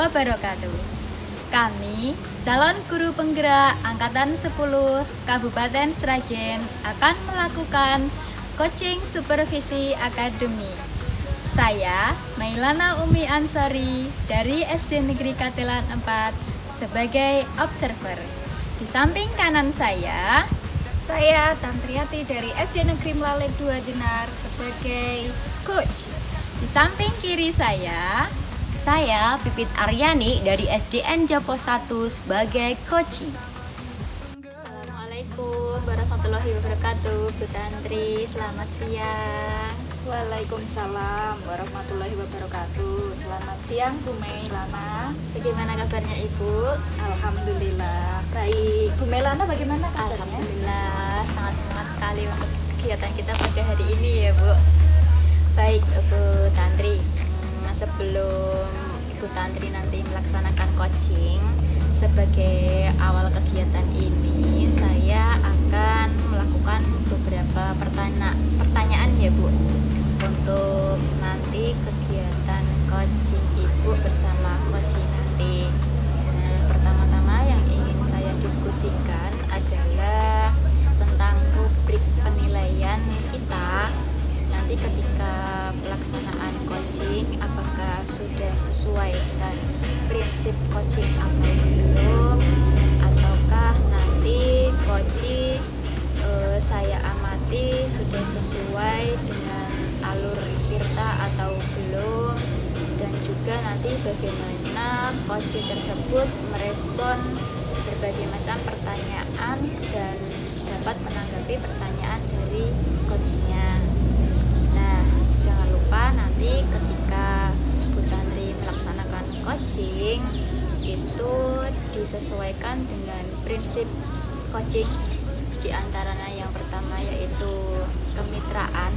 wabarakatuh. Kami, calon guru penggerak Angkatan 10 Kabupaten Sragen akan melakukan coaching supervisi akademi. Saya, Mailana Umi Ansori dari SD Negeri Katelan 4 sebagai observer. Di samping kanan saya Tantriati dari SD Negeri Melalek 2 Jenar sebagai coach. Di samping kiri saya Pipit Aryani dari SDN Japo 1 sebagai coaching. Assalamualaikum warahmatullahi wabarakatuh, Bu Tantri, selamat siang. Waalaikumsalam warahmatullahi wabarakatuh. Selamat siang Bu Mailana. Bagaimana kabarnya Ibu? Alhamdulillah baik. Bu Mailana bagaimana kabarnya? Alhamdulillah sangat semangat sekali untuk kegiatan kita pada hari ini ya Bu. Baik Bu Tantri, sebelum Ibu Tantri nanti melaksanakan coaching, sebagai awal kegiatan ini saya akan melakukan beberapa pertanyaan ya Bu, untuk nanti kegiatan coaching Ibu bersama coaching nanti. Nah, pertama-tama yang ingin saya diskusikan adalah tentang rubrik penilaian kita nanti ketika pelaksanaan coaching, apakah sudah sesuai dengan prinsip coaching atau belum, ataukah nanti coaching saya amati sudah sesuai dengan alur Virta atau belum, dan juga nanti bagaimana coaching tersebut merespon berbagai macam pertanyaan dan dapat menanggapi pertanyaan dari coachnya. Nah, jangan lupa nanti ketika Bu Tantri melaksanakan coaching itu disesuaikan dengan prinsip coaching, di antaranya yang pertama yaitu kemitraan,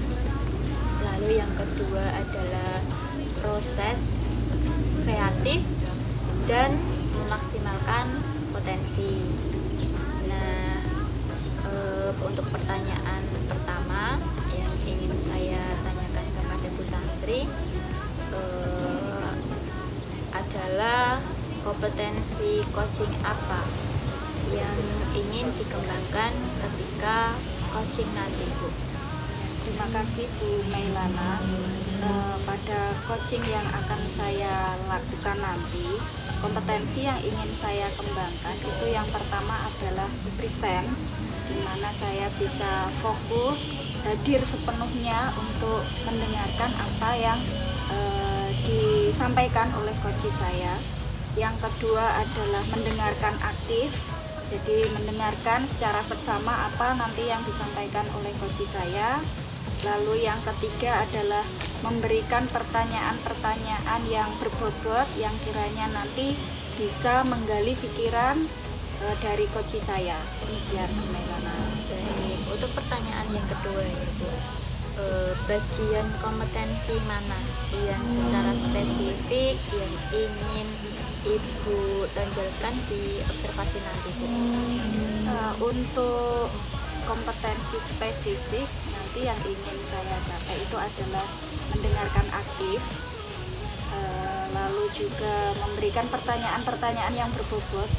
lalu yang kedua adalah proses kreatif dan memaksimalkan potensi. Nah, untuk pertanyaan pertama yang ingin saya tanyakan kepada Bu Tantri adalah kompetensi coaching apa yang ingin dikembangkan ketika coaching nanti Bu. Terima kasih Bu Mailana. Pada coaching yang akan saya lakukan nanti, kompetensi yang ingin saya kembangkan itu yang pertama adalah present, di mana saya bisa fokus, hadir sepenuhnya untuk mendengarkan apa yang disampaikan oleh coach saya. Yang kedua adalah mendengarkan aktif, jadi mendengarkan secara seksama apa nanti yang disampaikan oleh coach saya. Lalu yang ketiga adalah memberikan pertanyaan-pertanyaan yang berbobot yang kiranya nanti bisa menggali pikiran dari coach saya. Demikian Bu Mailana. Baik, untuk pertanyaan yang kedua ya Bu, bagian kompetensi mana yang secara spesifik yang ingin Ibu tonjolkan di observasi nanti Bu? Untuk kompetensi spesifik nanti yang ingin saya capai itu adalah mendengarkan aktif, lalu juga memberikan pertanyaan-pertanyaan yang berbobot,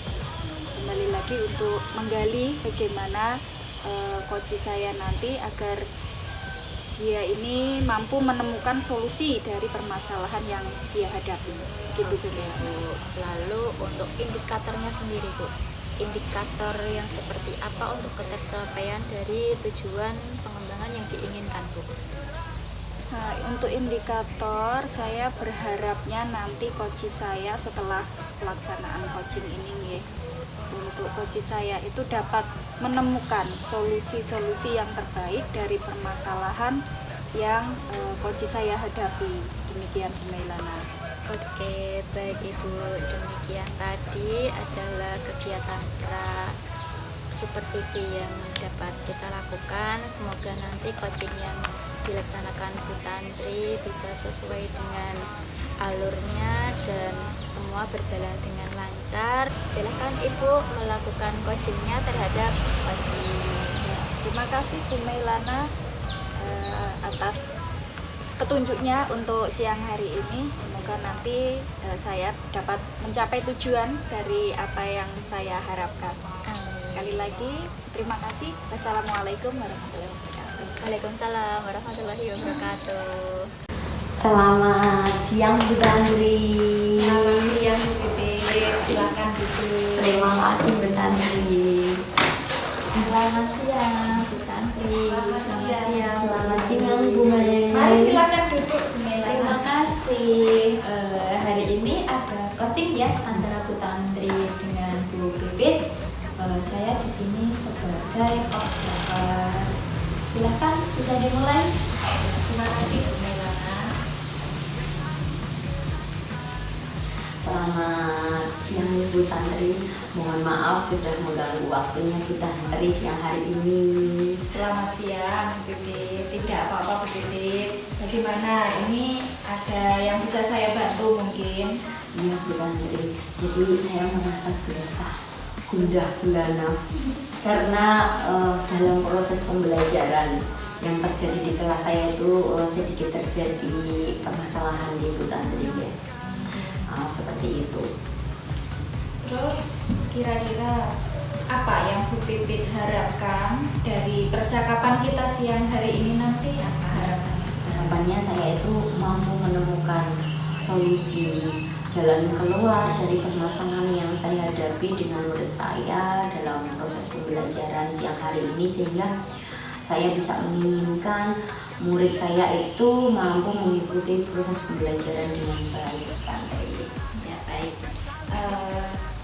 kembali lagi untuk menggali bagaimana coach saya nanti agar dia ini mampu menemukan solusi dari permasalahan yang dia hadapi. Gitu Bu. Lalu untuk indikatornya sendiri Bu, indikator yang seperti apa untuk tercapaian dari tujuan pengembangan yang diinginkan Bu? Nah, untuk indikator saya berharapnya nanti coach saya setelah pelaksanaan coaching ini untuk coach saya itu dapat menemukan solusi-solusi yang terbaik dari permasalahan yang coach saya hadapi. Demikian Bu Mailana. Oke, baik Ibu, demikian tadi adalah kegiatan supervisi yang dapat kita lakukan. Semoga nanti coaching yang dilaksanakan Bu Tantri bisa sesuai dengan alurnya dan semua berjalan dengan lancar. Silakan Ibu melakukan coachingnya terhadap coaching. Terima kasih Bu Mailana atas petunjuknya untuk siang hari ini. Semoga nanti saya dapat mencapai tujuan dari apa yang saya harapkan. Sekali lagi terima kasih. Wassalamualaikum warahmatullahi wabarakatuh. Waalaikumsalam warahmatullahi wabarakatuh. Selamat siang Bu Tantri. Selamat siang Bu Pipit, silakan duduk. Terima kasih Bu Tantri. Selamat siang Bu Tantri. Selamat siang. Selamat siang Bu Mei. Mari silakan duduk Bu Mela. Terima kasih. Hari ini ada coaching ya antara Bu Tantri dengan Bu Pipit. Saya di sini sebagai observer. Silakan bisa dimulai. Terima kasih Bu Mela. Selamat siang Ibu Tantri. Mohon maaf sudah mengganggu waktunya Bu Tantri siang hari ini. Selamat siang Bu Pipit. Tidak apa-apa Bu Pipit. Bagaimana? Ini ada yang bisa saya bantu mungkin? Iya Bu Tantri. Jadi saya merasa gelisah, gundah gulana karena dalam proses pembelajaran yang terjadi di kelas saya itu sedikit terjadi permasalahan di Bu Tantri ya. Seperti itu. Terus kira-kira apa yang Bu Pipit harapkan dari percakapan kita siang hari ini nanti? Apa harapannya? Harapannya saya itu mampu menemukan solusi jalan keluar dari permasalahan yang saya hadapi dengan murid saya dalam proses pembelajaran siang hari ini, sehingga saya bisa menginginkan murid saya itu mampu mengikuti proses pembelajaran dengan baik. Ya baik.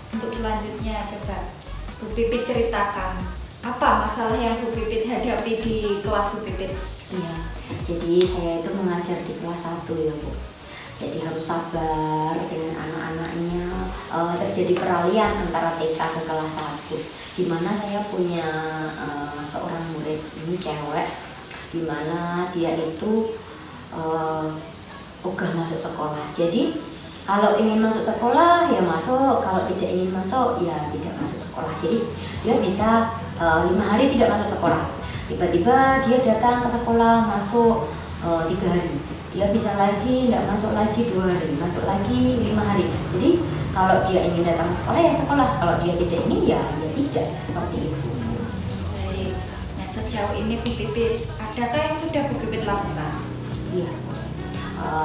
Untuk selanjutnya coba Bu Pipit ceritakan apa masalah yang Bu Pipit hadapi di kelas Bu Pipit? Iya, jadi saya itu mengajar di kelas 1 ya Bu. Jadi harus sabar dengan anak-anaknya. Terjadi peralihan antara TK ke kelas 1, di mana saya punya seorang murid ini cewek, di mana dia itu ogah masuk sekolah. Jadi kalau ingin masuk sekolah ya masuk, kalau tidak ingin masuk ya tidak masuk sekolah. Jadi dia bisa 5 hari tidak masuk sekolah. Tiba-tiba dia datang ke sekolah masuk 3 hari. Dia bisa lagi tidak masuk lagi 2 hari, masuk lagi 5 hari. Jadi kalau dia ingin datang ke sekolah ya sekolah, kalau dia tidak ingin ya tidak, seperti itu. Baik. Nah sejauh ini Bu Pipit, adakah yang sudah Bu Pipit lakukan? Iya.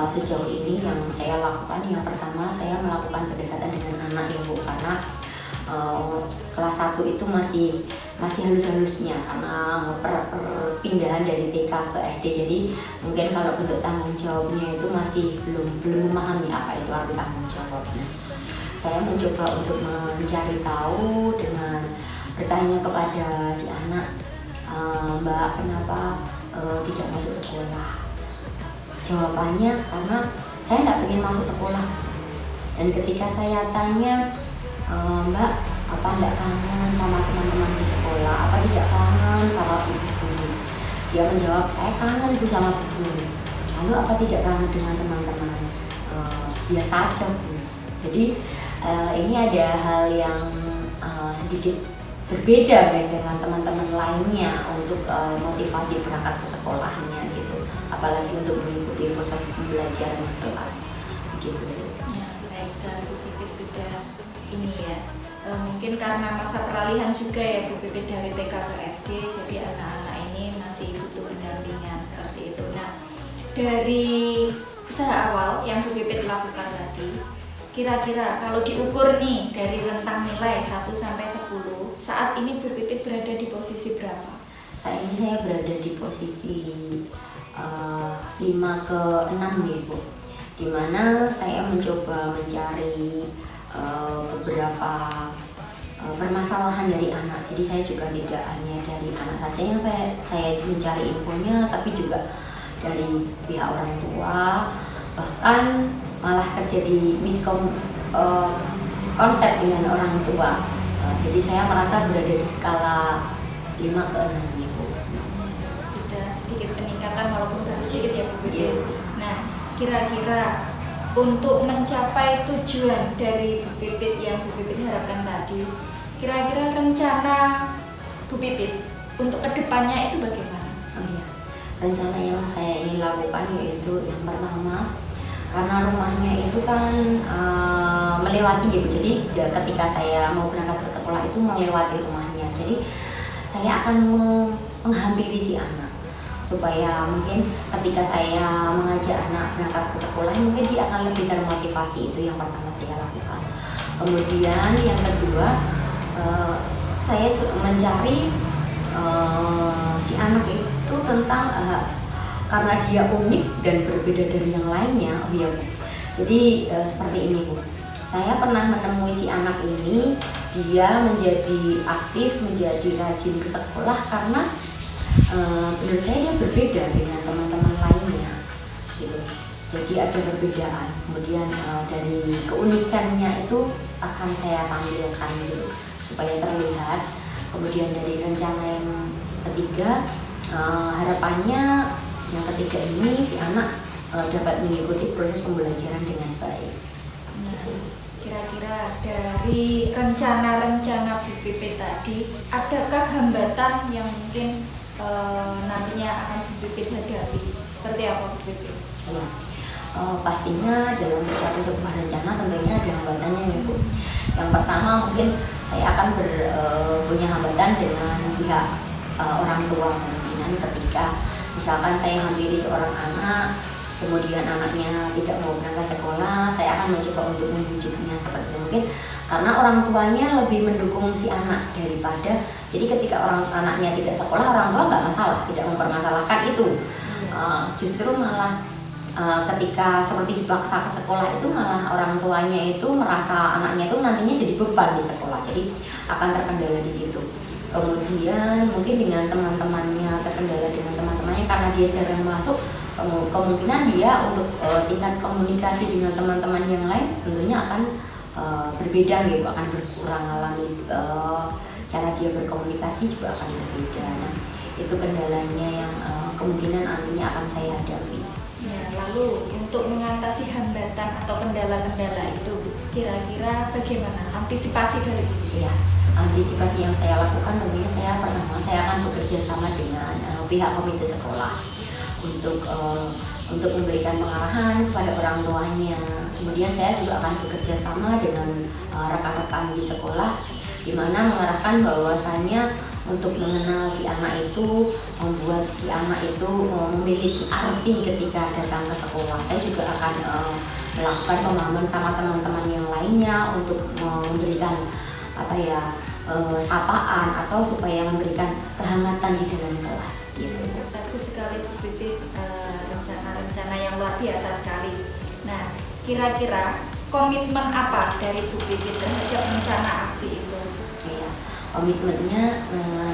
Sejauh ini yang saya lakukan, yang pertama saya melakukan pendekatan dengan anak ya Bu, karena kelas 1 itu masih halus-halusnya karena perpindahan dari TK ke SD. Jadi mungkin kalau bentuk tanggung jawabnya itu masih belum memahami apa itu arti tanggung jawabnya. Saya mencoba untuk mencari tahu dengan bertanya kepada si anak, Mbak kenapa tidak masuk sekolah? Jawabannya karena saya nggak ingin masuk sekolah. Dan ketika saya tanya, Mbak, apa nggak kangen sama teman-teman di sekolah? Apa tidak kangen sama ibu? Dia menjawab, saya kangen Bu sama Bu. Lalu apa tidak kangen dengan teman-teman? Biasa aja Bu. Jadi ini ada hal yang sedikit berbeda dengan teman-teman lainnya untuk motivasi berangkat ke sekolahnya gitu, apalagi untuk mengikuti proses pembelajaran di kelas begitu. Ya, baik, setelah Bu Pipit sudah ini ya, mungkin karena masa peralihan juga ya Bu Pipit dari TK ke SD, jadi anak-anak ini masih butuh pendampingan seperti itu. Nah, dari usaha awal yang Bu Pipit lakukan tadi, kira-kira kalau diukur nih dari rentang nilai 1 sampai 10, saat ini Bu Pipit berada di posisi berapa? Saat ini saya berada di posisi 5 ke 6 nih Bu, dimana saya mencoba mencari beberapa permasalahan dari anak. Jadi saya juga tidak hanya dari anak saja yang saya mencari infonya, tapi juga dari pihak orang tua, bahkan malah terjadi konsep dengan orang tua. Jadi saya merasa berada di skala 5 ke 6 nih Bu. Sudah sedikit peningkatan walaupun baru sedikit ya Bu Pipit. Iya. Nah, kira-kira untuk mencapai tujuan dari Bu Pipit yang Bu Pipit harapkan tadi, kira-kira rencana Bu Pipit untuk kedepannya itu bagaimana? Oh iya, rencana yang saya ingin lakukan yaitu yang pertama, karena rumahnya itu kan melewati ya Bu, jadi ketika saya mau berangkat ke sekolah itu melewati rumahnya, jadi saya akan menghampiri si anak supaya mungkin ketika saya mengajak anak berangkat ke sekolah mungkin dia akan lebih termotivasi. Itu yang pertama saya lakukan. Kemudian yang kedua, saya mencari si anak itu tentang karena dia unik dan berbeda dari yang lainnya. Oh ya Bu, jadi seperti ini Bu, saya pernah menemui si anak ini, dia menjadi aktif, menjadi rajin ke sekolah karena menurut saya dia berbeda dengan teman-teman lainnya gitu. Jadi ada perbedaan. Kemudian dari keunikannya itu akan saya tampilkan gitu supaya terlihat. Kemudian dari rencana yang ketiga, harapannya yang ketiga ini si anak dapat mengikuti proses pembelajaran dengan baik. Nah, kira-kira dari rencana-rencana Bu Pipit tadi, adakah hambatan yang mungkin nantinya akan Bu Pipit hadapi? Seperti apa Bu Pipit? Ya, pastinya dalam mencapai sebuah rencana tentunya ada hambatannya ya Bu. Yang pertama mungkin saya akan punya hambatan dengan pihak orang tua, kemungkinan ketika misalkan saya hampiri seorang anak, kemudian anaknya tidak mau berangkat sekolah, saya akan mencoba untuk membujuknya seperti mungkin karena orang tuanya lebih mendukung si anak daripada, jadi ketika anaknya tidak sekolah, orang tua nggak masalah, tidak mempermasalahkan itu. Justru malah ketika seperti dipaksa ke sekolah itu malah orang tuanya itu merasa anaknya itu nantinya jadi beban di sekolah, jadi akan terkendala di situ. Kemudian mungkin dengan teman-temannya, terkendala dengan teman-temannya karena dia jarang masuk, kemungkinan dia untuk tingkat komunikasi dengan teman-teman yang lain tentunya akan berbeda gitu, akan berkurang, alami cara dia berkomunikasi juga akan berbeda. Nah, itu kendalanya yang kemungkinan nantinya akan saya hadapi. Ya, lalu untuk mengatasi hambatan atau kendala-kendala itu, kira-kira bagaimana antisipasi dari Bu? Ya, antisipasi yang saya lakukan tentunya saya akan bekerja sama dengan pihak komite sekolah untuk memberikan pengarahan kepada orang tuanya. Kemudian saya juga akan bekerja sama dengan rekan-rekan di sekolah, di mana mengarahkan bahwasannya untuk mengenal si anak itu, membuat si anak itu memiliki arti ketika datang ke sekolah. Saya juga akan melakukan pemahaman sama teman-teman yang lainnya untuk memberikan sapaan atau supaya memberikan kehangatan di dalam kelas gitu. Bagus sekali Bu Pipit, rencana-rencana yang luar biasa sekali. Nah, kira-kira komitmen apa dari Bu Pipit terhadap rencana aksi itu? Ya, komitmennya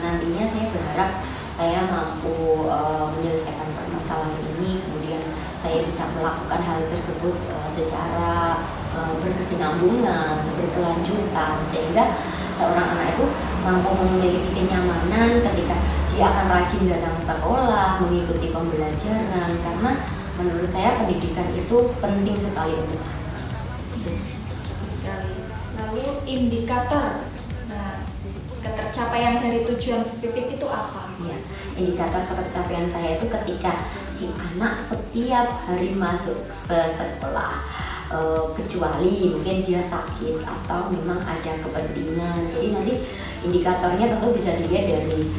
nantinya saya berharap saya mampu menyelesaikan permasalahan ini, kemudian saya bisa melakukan hal tersebut secara berkesinambungan, berkelanjutan, sehingga seorang anak itu mampu memiliki kenyamanan ketika dia akan rajin datang ke sekolah, mengikuti pembelajaran, karena menurut saya pendidikan itu penting sekali untuk anak. Bagus sekali. Lalu indikator, nah, ketercapaian dari tujuan Bu Pipit itu apa? Ya, indikator ketercapaian saya itu ketika si anak setiap hari masuk ke sekolah, kecuali mungkin dia sakit atau memang ada kepentingan. Jadi nanti indikatornya tentu bisa dilihat dari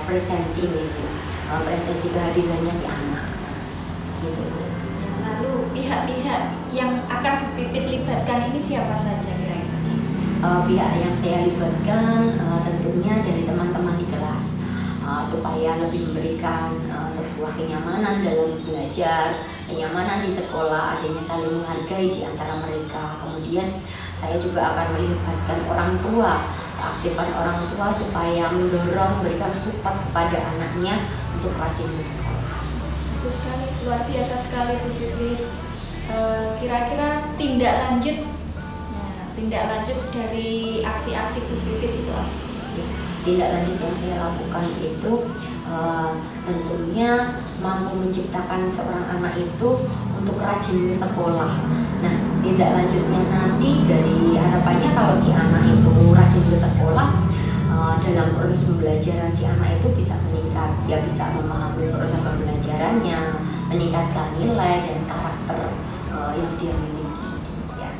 presensi kehadirannya si anak. Gitu. Nah, lalu pihak-pihak yang akan Bu Pipit libatkan ini siapa saja kira-kira? Pihak yang saya libatkan tentunya dari teman-teman di kelas, supaya lebih memberikan sebuah kenyamanan dalam belajar, kenyamanan di sekolah, adanya saling menghargai di antara mereka. Kemudian saya juga akan melibatkan orang tua, aktifkan orang tua supaya mendorong, memberikan support kepada anaknya untuk rajin di sekolah. Bagus sekali, luar biasa sekali Bu Pipit. Kira-kira tindak lanjut dari aksi-aksi Bu Pipit itu apa? Tindak lanjut yang saya lakukan itu tentunya mampu menciptakan seorang anak itu untuk rajin ke sekolah. Nah, tindak lanjutnya nanti dari harapannya kalau si anak itu rajin ke sekolah, dalam proses pembelajaran si anak itu bisa meningkat, dia bisa memahami proses pembelajarannya, meningkatkan nilai dan karakter yang dia miliki. Ya.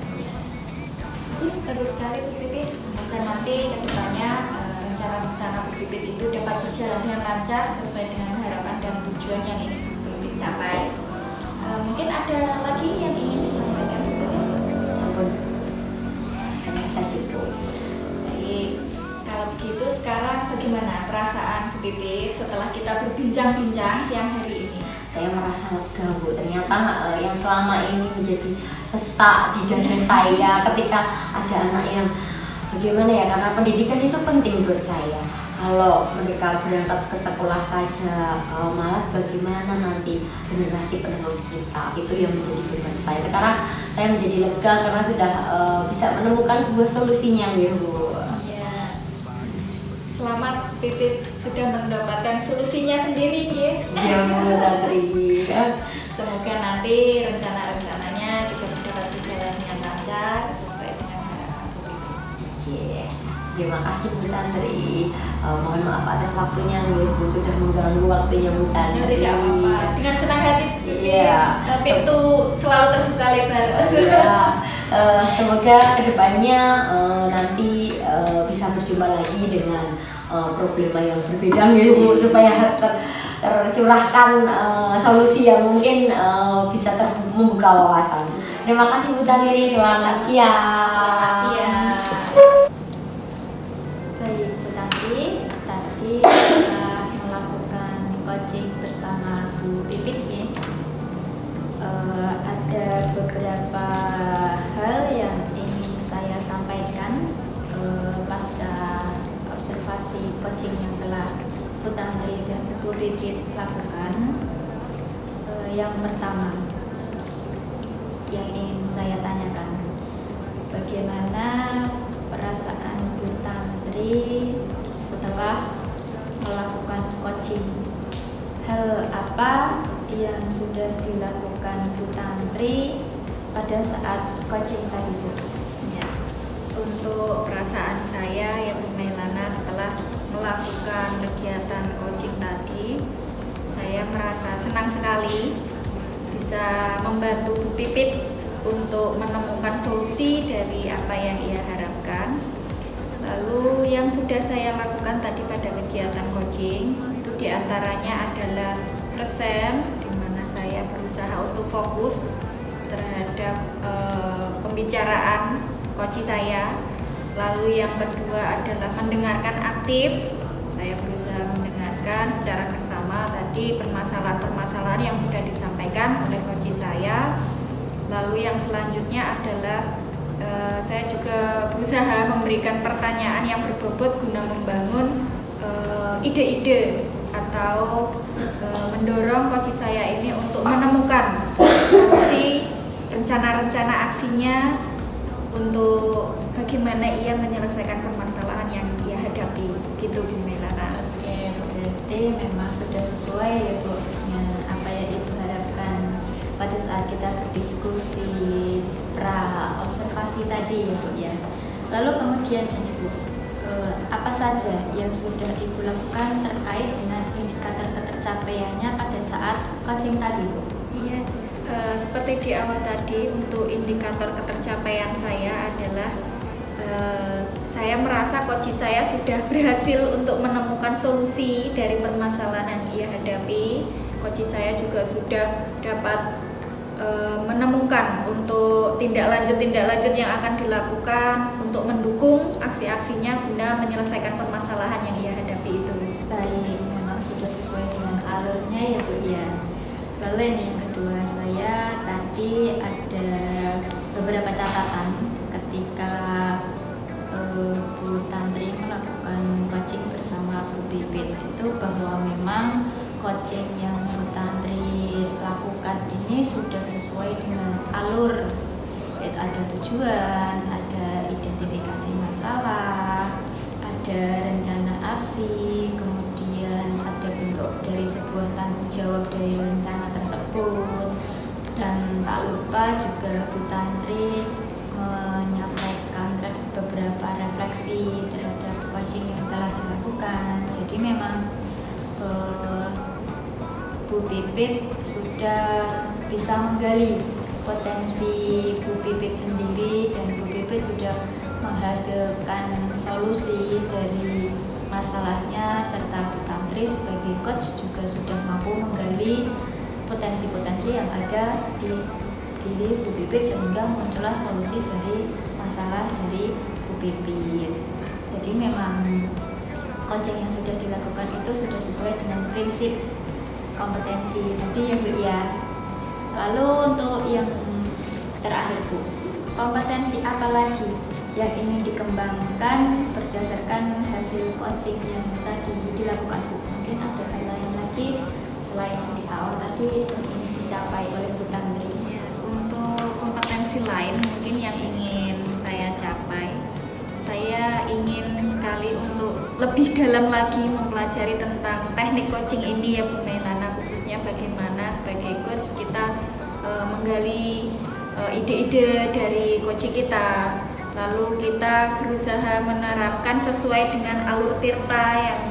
Bagus sekali Bu Pipit. Semoga nanti kedepannya rencana-rencana Bu Pipit itu dapat berjalan dengan lancar sesuai dengan harapan dan tujuan yang ingin Bu Pipit capai. Mungkin ada lagi yang ingin disampaikan Bu Pipit? Sampun, saya rasa cukup. Baik, kalau begitu sekarang bagaimana perasaan Bu Pipit setelah kita berbincang-bincang siang hari ini? Saya merasa lega Bu, ternyata yang selama ini menjadi sesak di dada saya ketika ada anak yang bagaimana ya, karena pendidikan itu penting buat saya. Kalau mereka berangkat ke sekolah saja malas, bagaimana nanti generasi penerus kita, itu yang menjadi beban saya. Sekarang saya menjadi lega karena sudah bisa menemukan sebuah solusinya ya Bu. Iya. Selamat Pipit sudah mendapatkan solusinya sendiri ya. Iya Bu Tantri. Semoga nanti rencana-rencananya juga dapat berjalan dengan lancar sesuai dengan harapan Bu Pipit. Terima kasih Bu Tantri. Mohon maaf atas waktunya, Bu sudah mengganggu waktunya Bu Tantri. Tidak apa-apa. Dengan senang hati. Iya. Pintu selalu terbuka lebar. Iya. Semoga kedepannya nanti bisa berjumpa lagi dengan problema yang berbeda ya Bu, supaya tercurahkan solusi yang mungkin bisa membuka wawasan. Terima kasih Bu Tantri. Selamat siang. Selamat siang. Baik Bu Tantri, tadi kita melakukan coaching bersama Bu Pipit ya. Ada beberapa hal yang ingin saya sampaikan pasca observasi coaching yang telah Bu Tantri dan Bu Pipit lakukan. Yang pertama yang ingin saya tanyakan, bagaimana perasaan Bu Tantri setelah melakukan coaching? Hal apa yang sudah dilakukan Bu Tantri pada saat coaching tadi Bu? Ya. Untuk perasaan saya ya Bu Mailana setelah melakukan kegiatan coaching tadi, saya merasa senang sekali bisa membantu Bu Pipit untuk menemukan solusi dari apa yang ia harapkan. Lalu yang sudah saya lakukan tadi pada kegiatan coaching itu diantaranya adalah present, di mana saya berusaha untuk fokus terhadap pembicaraan coach saya. Lalu yang kedua adalah mendengarkan aktif. Saya berusaha mendengarkan secara seksama tadi permasalahan-permasalahan yang sudah disampaikan oleh coach saya. Lalu yang selanjutnya adalah saya juga berusaha memberikan pertanyaan yang berbobot guna membangun ide-ide atau mendorong coach saya ini untuk menemukan solusi rencana-rencana aksinya untuk bagaimana ia menyelesaikan permasalahan yang ia hadapi. Gitu Bu Melana. Oke, berarti memang sudah sesuai ya Bu dengan apa yang Ibu harapkan pada saat kita berdiskusi pra observasi tadi ya Bu ya. Lalu kemudian ini Bu, apa saja yang sudah Ibu lakukan terkait dengan indikator ketercapaiannya pada saat coaching tadi Bu? Iya, seperti di awal tadi untuk indikator ketercapaian saya adalah saya merasa coach saya sudah berhasil untuk menemukan solusi dari permasalahan yang ia hadapi. Coach saya juga sudah dapat menemukan untuk tindak lanjut yang akan dilakukan untuk mendukung aksi-aksinya guna menyelesaikan permasalahan yang ia hadapi itu. Baik, memang sudah sesuai dengan alurnya ya Bu ya. Lalu ini yang kedua, saya tadi ada beberapa catatan ketika Bu Tantri melakukan coaching bersama Bu Pipit itu, bahwa memang coaching yang Bu Tantri lakukan ini sudah sesuai dengan alur, yaitu ada tujuan, ada identifikasi masalah, ada rencana aksi, kemudian ada bentuk dari sebuah tanggung jawab dari rencana tersebut, dan tak lupa juga Bu Tantri menyampaikan beberapa refleksi terhadap coaching yang telah memang Bu Pipit sudah bisa menggali potensi Bu Pipit sendiri, dan Bu Pipit sudah menghasilkan solusi dari masalahnya, serta Bu Tantri sebagai coach juga sudah mampu menggali potensi-potensi yang ada di diri Bu Pipit sehingga muncullah solusi dari masalah dari Bu Pipit. Jadi memang coaching yang sudah dilakukan itu sudah sesuai dengan prinsip kompetensi tadi ya Bu ya. Lalu untuk yang terakhir Bu, kompetensi apa lagi yang ingin dikembangkan berdasarkan hasil coaching yang tadi dilakukan Bu? Mungkin ada hal lain lagi selain yang di awal tadi yang ingin dicapai oleh Bu Tantri? Ya, untuk kompetensi lain mungkin yang ingin saya capai, saya ingin sekali untuk lebih dalam lagi mempelajari tentang teknik coaching ini ya Bu Mailana, khususnya bagaimana sebagai coach kita menggali ide-ide dari coaching kita, lalu kita berusaha menerapkan sesuai dengan alur tirta yang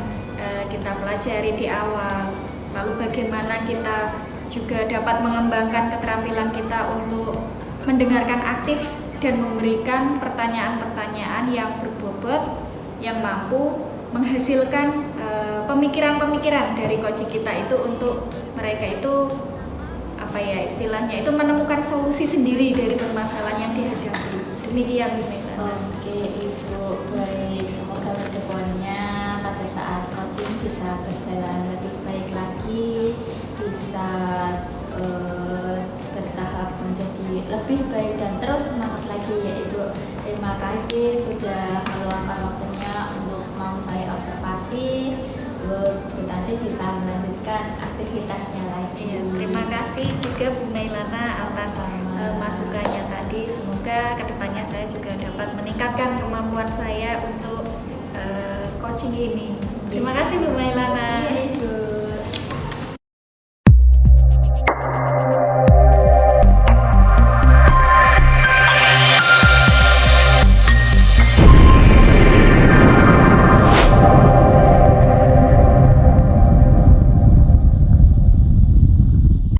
kita pelajari di awal, lalu bagaimana kita juga dapat mengembangkan keterampilan kita untuk mendengarkan aktif dan memberikan pertanyaan-pertanyaan yang berbobot yang mampu menghasilkan pemikiran-pemikiran dari coaching kita itu untuk mereka itu apa ya istilahnya itu menemukan solusi sendiri dari permasalahan yang dihadapi. Demikian Bu Mailana. Oke Ibu, baik, semoga kedepannya pada saat coaching bisa berjalan lebih baik lagi, bisa bertahap menjadi lebih baik dan terus semangat lagi ya Ibu. Terima kasih sudah meluangkan waktunya untuk mau saya observasi. Bu Tantri bisa melanjutkan aktivitasnya lagi. Iya, terima kasih juga Bu Mailana atas masukannya tadi. Semoga kedepannya saya juga dapat meningkatkan kemampuan saya untuk coaching ini. Terima kasih Bu Mailana. Iya Ibu.